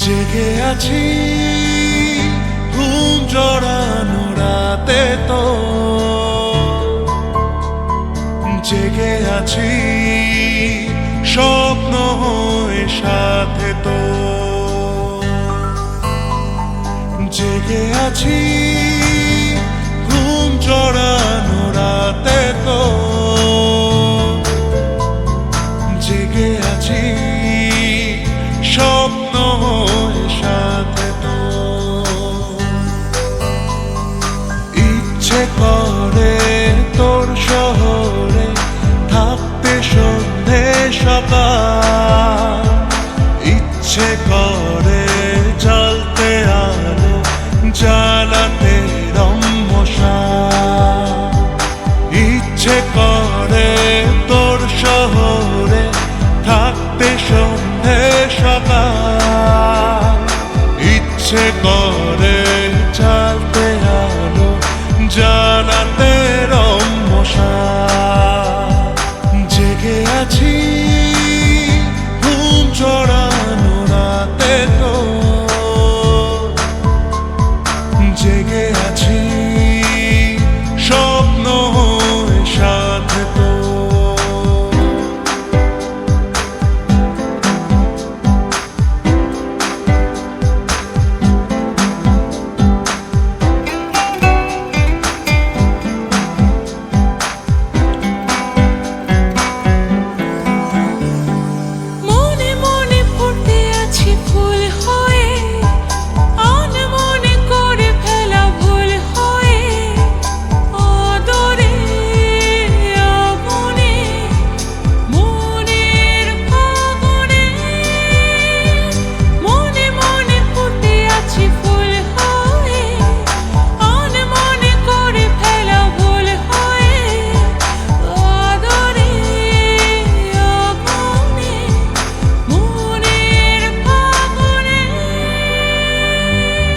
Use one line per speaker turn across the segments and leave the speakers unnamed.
জেগে আছি ঘুম জড়ানো রাতে তো, জেগে আছি স্বপ্ন হয়ে সাথে তো, জেগে আছি ঘুম জড়ানো রাতে তো, জেগে আছি স্বপ্ন হয়ে সাথে তো। ইচ্ছে করে তোর শহরে থাকতে সন্ধে সকাল, ইচ্ছে করে জ্বালতে আলো জ্বালাতে রম্মশা, ইচ্ছে করে তোর শহরে থাকতে সন্ধে সকাল, ইচ্ছে করে জ্বালতে আলো জ্বালাতে রম্মশা। জেগে আছি ঘুম জড়ানো রাতে তো, জেগে আছি স্বপ্ন হয়ে সাথে তো।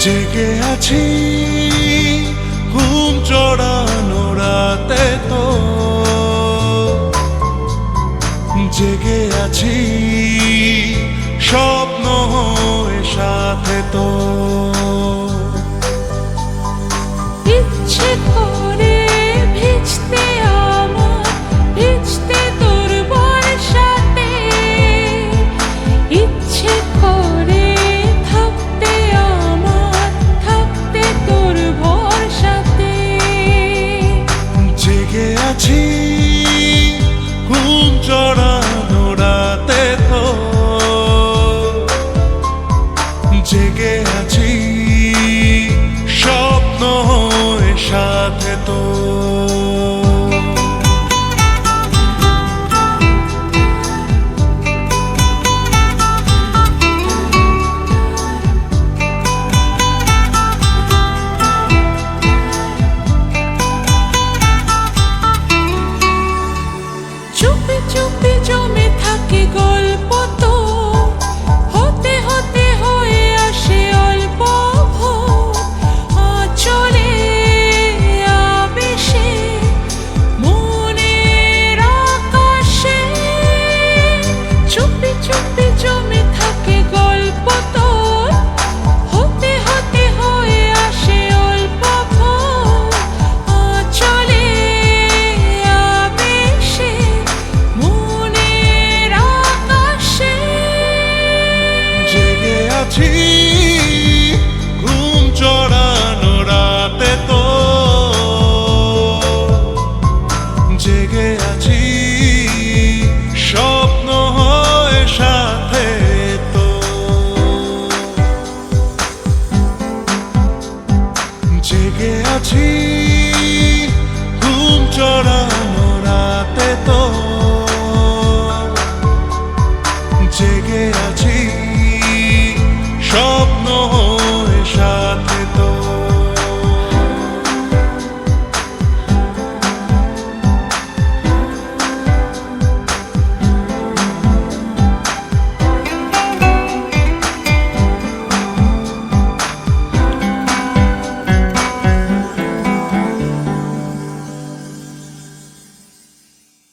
জেগে আছি ঘুম জড়ানো রাতে তো, জেগে আছি স্বপ্ন হয়ে সাথে তো।
ইচ্ছে করে ভিজতে আমার ভিজতে তোর বর্ষাতে, ইচ্ছে করে থাকতে আমার থাকতে তোর ভরসাতে।
জেগে আছি ঘুম জড়ানো রাতে তো, জেগে আছি স্বপ্ন হয়ে সাথে তো।
চুপি চুপি জমে থাকে গল্প তো, হতে হতে হয়ে আসে অল্প ভোর। আঁচলে আবেশে মনের আকাশে, চুপি চুপি জমে থাকে গল্প তো, হতে হতে হয়ে আসে অল্প ভোর। আঁচলে আবেশে মনের আকাশে।
জেগে আছি ঘুম জড়ানো রাতে তো, জেগে আছি স্বপ্ন হয়ে সাথে তো। জেগে আছি ঘুম জড়ানো রাতে তো, জেগে আছি